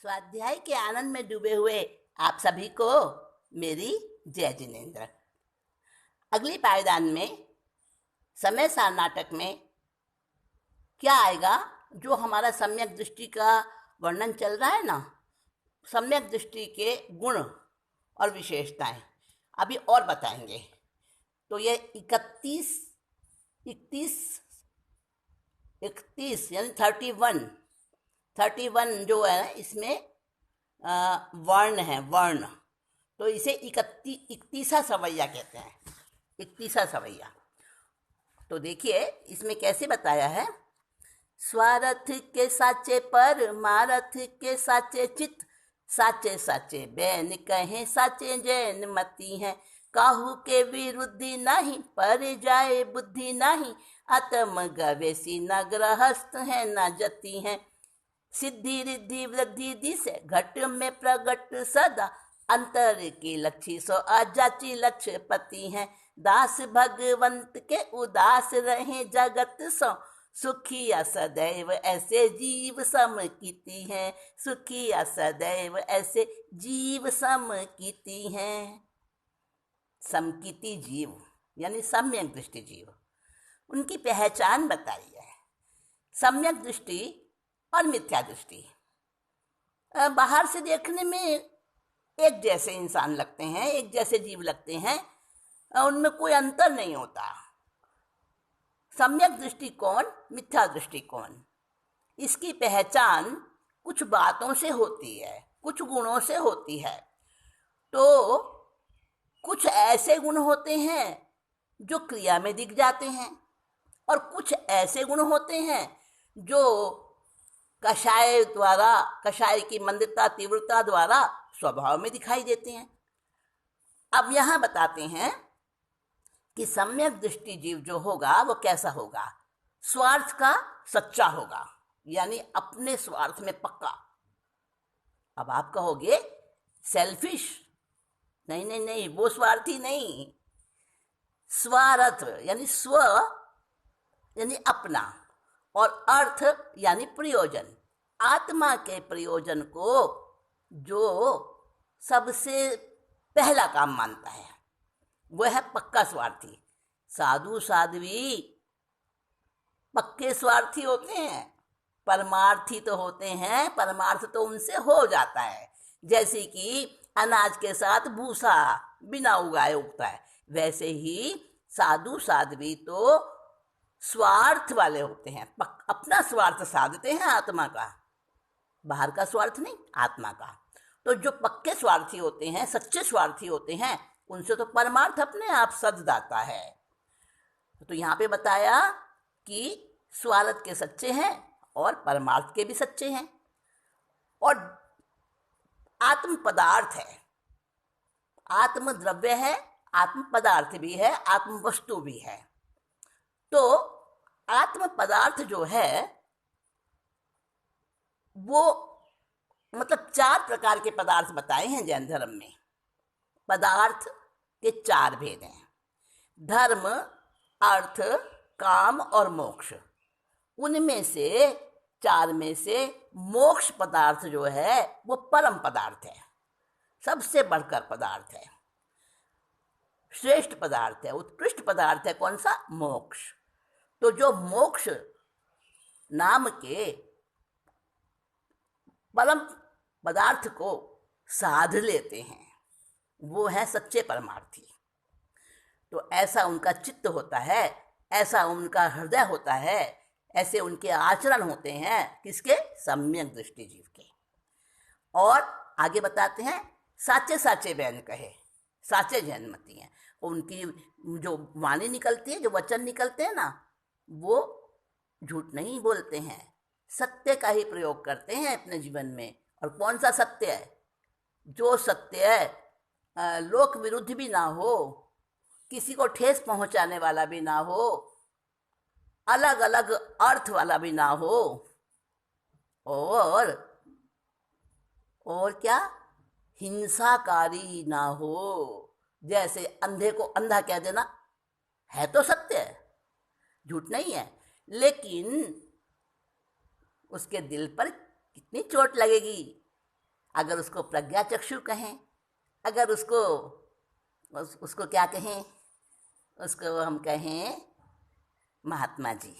स्वाध्याय के आनंद में डूबे हुए आप सभी को मेरी जय जिनेन्द्र। अगली पायदान में समय सार नाटक में क्या आएगा, जो हमारा सम्यक दृष्टि का वर्णन चल रहा है ना, सम्यक दृष्टि के गुण और विशेषताएं अभी और बताएंगे। तो ये 31 यानी 31 जो है इसमें वर्ण है, वर्ण, तो इसे 31वां सवैया कहते हैं, 31वां सवैया। तो देखिए इसमें कैसे बताया है। स्वार्थ के साचे पर मारथ के साचे चित, साचे साचे बैन कहे साचे जैन मती है। काहू के विरुद्धि नहीं पर जाए बुद्धि नहीं, आत्म गवेसी न गृहस्थ है न जति है। सिद्धि रिद्धि वृद्धि दिसे घट में प्रगट सदा, अंतर की लक्ष्य सो अजाची लक्ष्य पति है। दास भगवंत के उदास रहे जगत सो, सुखिया सदैव ऐसे जीव सम कीती है। सुखिया सदैव ऐसे जीव सम कीती है। समकीति जीव यानी सम्यक दृष्टि जीव, उनकी पहचान बताई है। सम्यक दृष्टि और मिथ्या दृष्टि बाहर से देखने में एक जैसे इंसान लगते हैं, एक जैसे जीव लगते हैं, उनमें कोई अंतर नहीं होता। सम्यक दृष्टिकोण, मिथ्या दृष्टिकोण, इसकी पहचान कुछ बातों से होती है, कुछ गुणों से होती है। तो कुछ ऐसे गुण होते हैं जो क्रिया में दिख जाते हैं, और कुछ ऐसे गुण होते हैं जो कषाय द्वारा, कषाय की मंदता तीव्रता द्वारा स्वभाव में दिखाई देते हैं। अब यहां बताते हैं कि सम्यक दृष्टि जीव जो होगा वो कैसा होगा। स्वार्थ का सच्चा होगा, यानी अपने स्वार्थ में पक्का। अब आप कहोगे सेल्फिश, नहीं नहीं नहीं, वो स्वार्थी नहीं। स्वार्थ यानी स्व यानी अपना, और अर्थ यानी प्रयोजन, आत्मा के प्रयोजन को जो सबसे पहला काम मानता है वह है पक्का स्वार्थी। साधु साध्वी पक्के स्वार्थी होते हैं, परमार्थी तो होते हैं, परमार्थ तो उनसे हो जाता है। जैसे कि अनाज के साथ भूसा बिना उगाए उगता है, वैसे ही साधु साध्वी तो स्वार्थ वाले होते हैं, अपना स्वार्थ साधते हैं आत्मा का, बाहर का स्वार्थ नहीं, आत्मा का। तो जो पक्के स्वार्थी होते हैं, सच्चे स्वार्थी होते हैं, उनसे तो परमार्थ अपने आप सज जाता है। तो यहाँ पे बताया कि स्वार्थ के सच्चे हैं और परमार्थ के भी सच्चे हैं। और आत्म पदार्थ है, आत्म द्रव्य है, आत्म पदार्थ भी है, आत्म वस्तु भी है। तो आत्म पदार्थ जो है वो मतलब 4 प्रकार के पदार्थ बताए हैं जैन धर्म में। पदार्थ के 4 भेद हैं, धर्म, अर्थ, काम और मोक्ष। उनमें से 4 में से मोक्ष पदार्थ जो है वो परम पदार्थ है, सबसे बढ़कर पदार्थ है, श्रेष्ठ पदार्थ है, उत्कृष्ट पदार्थ है। कौन सा? मोक्ष। तो जो मोक्ष नाम के परम पदार्थ को साध लेते हैं वो है सच्चे परमार्थी। तो ऐसा उनका चित्त होता है, ऐसा उनका हृदय होता है, ऐसे उनके आचरण होते हैं, किसके? सम्यक दृष्टि जीव के। और आगे बताते हैं साचे साचे बैन कहे, साचे जैनमती हैं। उनकी जो वाणी निकलती है, जो वचन निकलते हैं ना, वो झूठ नहीं बोलते हैं, सत्य का ही प्रयोग करते हैं अपने जीवन में। और कौन सा सत्य है? जो सत्य है लोक विरुद्ध भी ना हो, किसी को ठेस पहुंचाने वाला भी ना हो, अलग अलग अर्थ वाला भी ना हो, और क्या, हिंसाकारी ना हो। जैसे अंधे को अंधा कह देना है तो सत्य है, झूठ नहीं है, लेकिन उसके दिल पर कितनी चोट लगेगी अगर उसको प्रज्ञा चक्षु कहें, अगर उसको क्या कहें, उसको हम कहें महात्मा जी,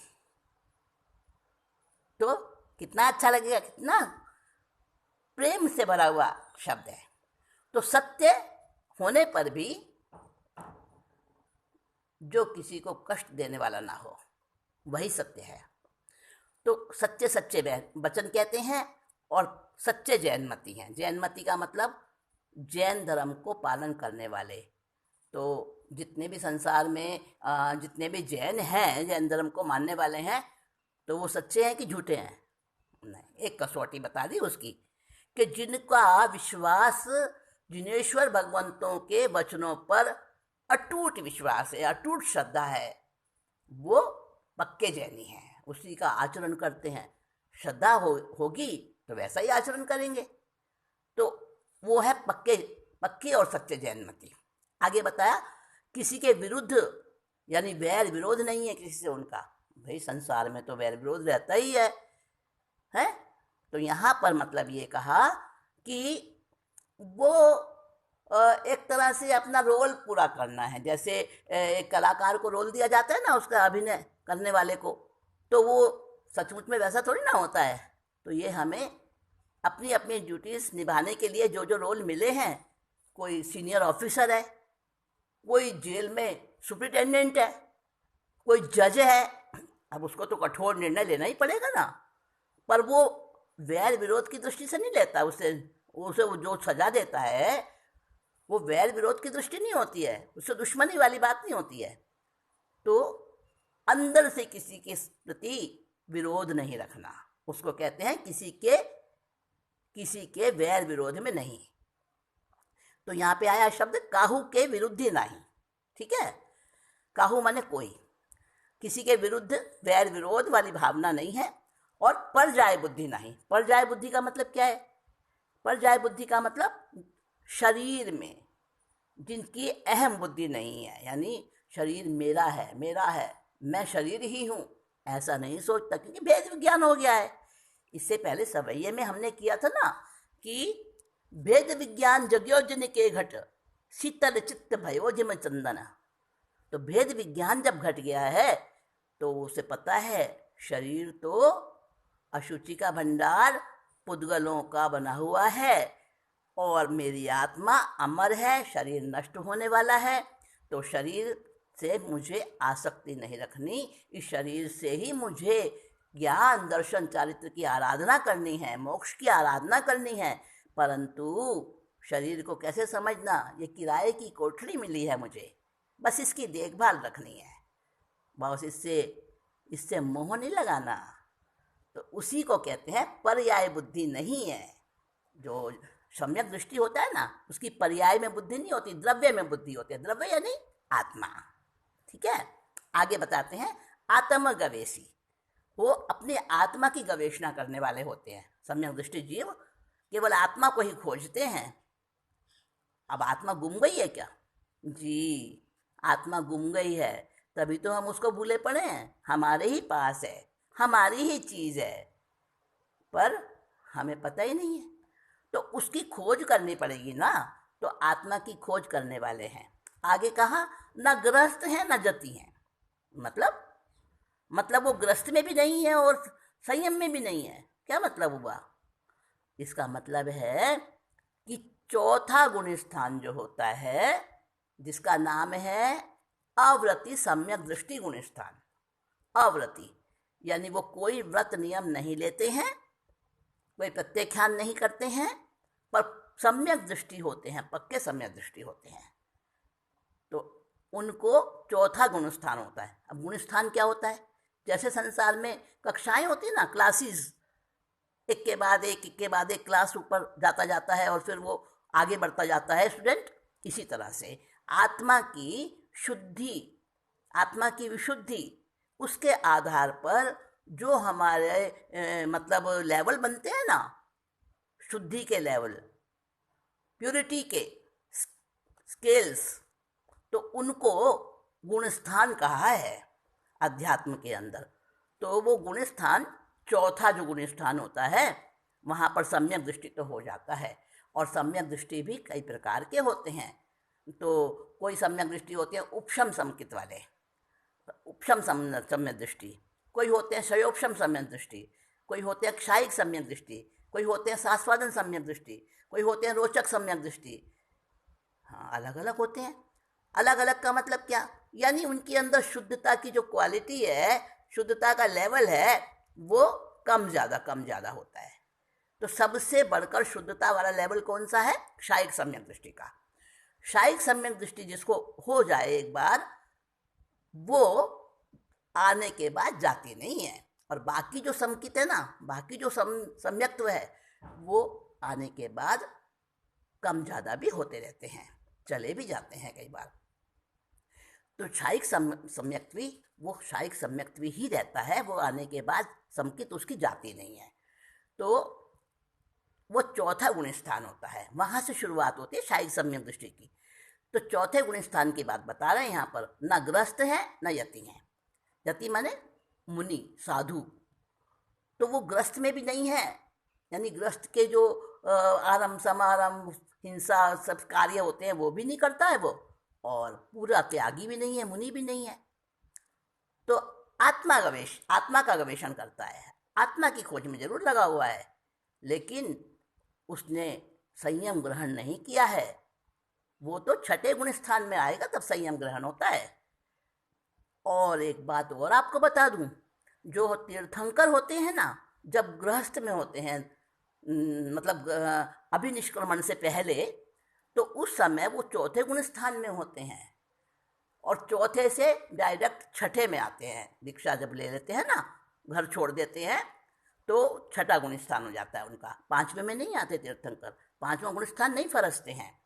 तो कितना अच्छा लगेगा, कितना प्रेम से भरा हुआ शब्द है। तो सत्य होने पर भी जो किसी को कष्ट देने वाला ना हो, वही सत्य है। तो सच्चे सच्चे वचन कहते हैं और सच्चे जैनमती हैं। जैनमती का मतलब जैन धर्म को पालन करने वाले। तो जितने भी संसार में जितने भी जैन हैं, जैन धर्म को मानने वाले हैं, तो वो सच्चे हैं कि झूठे हैं? नहीं, एक कसौटी बता दी उसकी, कि जिनका विश्वास जिनेश्वर भगवंतों के वचनों पर अटूट विश्वास है, अटूट श्रद्धा है, वो पक्के जैनी हैं, उसी का आचरण करते हैं। श्रद्धा होगी तो वैसा ही आचरण करेंगे। तो वो है पक्के और सच्चे जैनमती। आगे बताया, किसी के विरुद्ध यानी वैर विरोध नहीं है किसी से उनका। भाई संसार में तो वैर विरोध रहता ही है? तो यहाँ पर मतलब ये कहा कि वो एक तरह से अपना रोल पूरा करना है। जैसे एक कलाकार को रोल दिया जाता है ना, उसका अभिनय करने वाले को, तो वो सचमुच में वैसा थोड़ी ना होता है। तो ये हमें अपनी अपनी ड्यूटीज़ निभाने के लिए जो जो रोल मिले हैं, कोई सीनियर ऑफिसर है, कोई जेल में सुपरिटेंडेंट है, कोई जज है, अब उसको तो कठोर निर्णय लेना ही पड़ेगा ना, पर वो वैर विरोध की दृष्टि से नहीं लेता। उसे वो जो सजा देता है वो वैर विरोध की दृष्टि नहीं होती है, उससे दुश्मनी वाली बात नहीं होती है। तो अंदर से किसी के प्रति विरोध नहीं रखना, उसको कहते हैं किसी के वैर विरोध में नहीं। तो यहाँ पे आया शब्द काहू के विरुद्ध नहीं। ठीक है, काहू माने कोई, किसी के विरुद्ध वैर विरोध वाली भावना नहीं है। और परजाय बुद्धि नहीं। परजाय बुद्धि का मतलब क्या है? परजाय बुद्धि का मतलब शरीर में जिनकी अहम बुद्धि नहीं है, यानी शरीर मेरा है, मैं शरीर ही हूँ, ऐसा नहीं सोचता, क्योंकि भेद विज्ञान हो गया है। इससे पहले सवैये में हमने किया था ना कि भेद विज्ञान जग्योजन के घट, शीतल चित्त भयो जिम चंदन। तो भेद विज्ञान जब घट गया है तो उसे पता है शरीर तो अशुचि का भंडार, पुद्गलों का बना हुआ है, और मेरी आत्मा अमर है, शरीर नष्ट होने वाला है। तो शरीर से मुझे आसक्ति नहीं रखनी, इस शरीर से ही मुझे ज्ञान दर्शन चारित्र की आराधना करनी है, मोक्ष की आराधना करनी है। परंतु शरीर को कैसे समझना, ये किराए की कोठरी मिली है मुझे, बस इसकी देखभाल रखनी है, बस इससे मोह नहीं लगाना। तो उसी को कहते हैं पर्याय बुद्धि नहीं है। जो सम्यक दृष्टि होता है ना, उसकी पर्याय में बुद्धि नहीं होती, द्रव्य में बुद्धि होती है। द्रव्य यानी आत्मा। ठीक है, आगे बताते हैं आत्म गवेशी, वो अपने आत्मा की गवेषणा करने वाले होते हैं। सम्यक दृष्टि जीव केवल आत्मा को ही खोजते हैं। अब आत्मा गुम गई है क्या? जी, आत्मा गुम गई है, तभी तो हम उसको भूले पड़े हैं। हमारे ही पास है, हमारी ही चीज़ है, पर हमें पता ही नहीं है। तो उसकी खोज करनी पड़ेगी ना। तो आत्मा की खोज करने वाले हैं। आगे कहा न ग्रस्त है न जति है। मतलब वो ग्रस्त में भी नहीं है और संयम में भी नहीं है। क्या मतलब हुआ? इसका मतलब है कि चौथा गुण स्थान जो होता है, जिसका नाम है अव्रति सम्यक दृष्टि गुण स्थान। अव्रति यानी वो कोई व्रत नियम नहीं लेते हैं, कोई प्रत्याख्यान नहीं करते हैं, पर सम्यक दृष्टि होते हैं, पक्के सम्यक दृष्टि होते हैं। तो उनको चौथा गुण स्थान होता है। अब गुण स्थान क्या होता है? जैसे संसार में कक्षाएं होती है ना, क्लासेस, एक के बाद एक क्लास ऊपर जाता है और फिर वो आगे बढ़ता जाता है स्टूडेंट। इसी तरह से आत्मा की शुद्धि, आत्मा की विशुद्धि, उसके आधार पर जो हमारे मतलब लेवल बनते हैं ना, शुद्धि के लेवल, प्यूरिटी के स्केल्स, तो उनको गुणस्थान कहा है अध्यात्म के अंदर। तो वो गुणस्थान, चौथा जो गुणस्थान होता है, वहाँ पर सम्यक दृष्टि तो हो जाता है। और सम्यक दृष्टि भी कई प्रकार के होते हैं। तो कोई सम्यक दृष्टि होती है उपशम संकित वाले, उपशम सम्यक दृष्टि, कोई होते हैं शयोपशम सम्यक दृष्टि, कोई होते हैं क्षायिक सम्यक दृष्टि, कोई होते हैं सास्वादन सम्यक दृष्टि, कोई होते हैं रोचक सम्यक दृष्टि। हाँ, अलग अलग होते हैं। अलग अलग का मतलब क्या, यानी उनके अंदर शुद्धता की जो क्वालिटी है, शुद्धता का लेवल है, वो कम ज़्यादा होता है। तो सबसे बढ़कर शुद्धता वाला लेवल कौन सा है? क्षायिक सम्यक दृष्टि का। क्षायिक सम्यक दृष्टि जिसको हो जाए एक बार, वो आने के बाद जाती नहीं है। और बाकी जो समकित है ना, बाकी जो सम्यक्त्व है, वो आने के बाद कम ज़्यादा भी होते रहते हैं, चले भी जाते हैं कई बार। तो क्षायिक सम्यक्त्वी, वो क्षायिक सम्यक्त्वी ही रहता है, वो आने के बाद समकित उसकी जाती नहीं है। तो वो चौथा गुण स्थान होता है, वहाँ से शुरुआत होती है क्षायिक सम्यक दृष्टि की। तो चौथे गुण स्थान की बात बता रहे हैं यहाँ पर। न ग्रस्त है न यति है। यति माने मुनि, साधु, तो वो ग्रस्त में भी नहीं है, यानी ग्रस्त के जो आरंभ समारंभ हिंसा सब कार्य होते हैं वो भी नहीं करता है वो, और पूरा त्यागी भी नहीं है, मुनि भी नहीं है। तो आत्मा का गवेषण करता है, आत्मा की खोज में जरूर लगा हुआ है, लेकिन उसने संयम ग्रहण नहीं किया है। वो तो छठे गुण स्थान में आएगा तब संयम ग्रहण होता है। और एक बात और आपको बता दूं, जो तीर्थंकर होते हैं ना, जब गृहस्थ में होते हैं, मतलब अभिनिष्क्रमण से पहले, तो उस समय वो चौथे गुण स्थान में होते हैं, और चौथे से डायरेक्ट छठे में आते हैं। दीक्षा जब ले लेते हैं ना, घर छोड़ देते हैं, तो छठा गुण स्थान हो जाता है उनका। पांचवें में नहीं आते तीर्थंकर, पांचवा गुण स्थान नहीं फरसते हैं।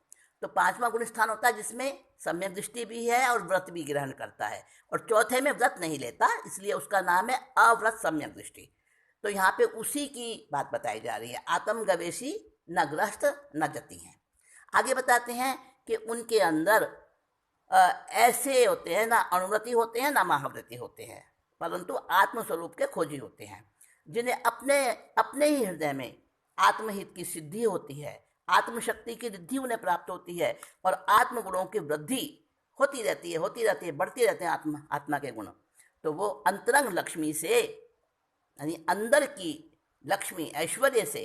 तो पांचवा गुण स्थान होता है जिसमें सम्यक दृष्टि भी है और व्रत भी ग्रहण करता है, और चौथे में व्रत नहीं लेता, इसलिए उसका नाम है अव्रत सम्यक दृष्टि। तो यहाँ पे उसी की बात बताई जा रही है। आत्म गवेशी न ग्रस्त न जति है। आगे बताते हैं कि उनके अंदर ऐसे होते हैं, ना अनुव्रति होते हैं ना महाव्रति होते हैं, परंतु आत्मस्वरूप के खोजी होते हैं, जिन्हें अपने ही हृदय में आत्महित की सिद्धि होती है, आत्मशक्ति की रिद्धि उन्हें प्राप्त होती है, और आत्मगुणों की वृद्धि होती रहती है, बढ़ती रहते हैं आत्मा के गुण। तो वो अंतरंग लक्ष्मी से, यानी अंदर की लक्ष्मी ऐश्वर्य से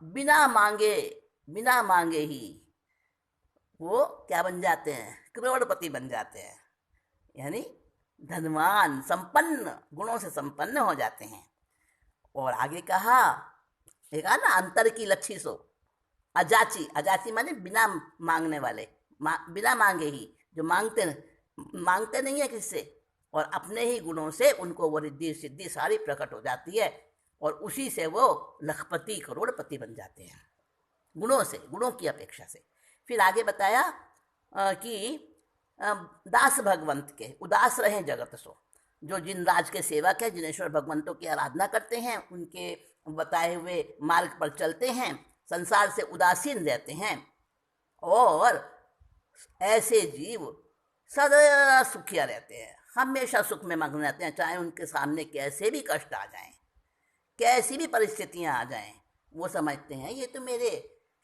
बिना मांगे ही वो क्या बन जाते हैं? करोड़पति बन जाते हैं, यानी धनवान, संपन्न, गुणों से संपन्न हो जाते हैं। और आगे कहा ना, अंतर की लच्छी सो अजाची माने बिना मांगने वाले, बिना मांगे ही, जो मांगते नहीं है किससे, और अपने ही गुणों से उनको वो रिद्धि सिद्धि सारी प्रकट हो जाती है, और उसी से वो लखपति, करोड़पति बन जाते हैं, गुणों की अपेक्षा से। फिर आगे बताया कि दास भगवंत के उदास रहे जगत सो, जो जिन राज के सेवक है, जिनेश्वर भगवंतों की आराधना करते हैं, उनके बताए हुए मार्ग पर चलते हैं, संसार से उदासीन रहते हैं, और ऐसे जीव सदा सुखिया रहते हैं, हमेशा सुख में मग्न रहते हैं। चाहे उनके सामने कैसे भी कष्ट आ जाएं, कैसी भी परिस्थितियां आ जाएं, वो समझते हैं ये तो मेरे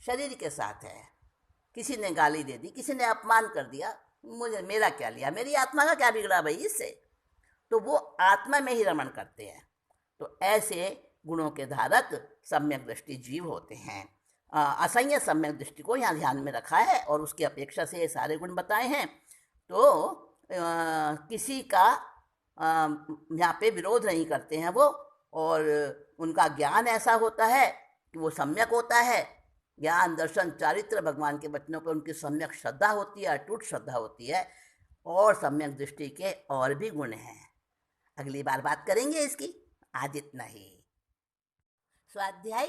शरीर के साथ है, किसी ने गाली दे दी, किसी ने अपमान कर दिया, मेरा क्या लिया, मेरी आत्मा का क्या बिगड़ा भाई इससे। तो वो आत्मा में ही रमण करते हैं। तो ऐसे गुणों के धारक सम्यक दृष्टि जीव होते हैं। असंयत सम्यक दृष्टि को यहाँ ध्यान में रखा है, और उसकी अपेक्षा से ये सारे गुण बताए हैं। तो किसी का यहाँ पे विरोध नहीं करते हैं वो, और उनका ज्ञान ऐसा होता है कि वो सम्यक होता है। ज्ञान, दर्शन, चारित्र, भगवान के वचनों पर उनकी सम्यक श्रद्धा होती है, अटूट श्रद्धा होती है, और सम्यक दृष्टि के और भी गुण हैं। अगली बार बात करेंगे इसकी। आज इतना ही। स्वाध्याय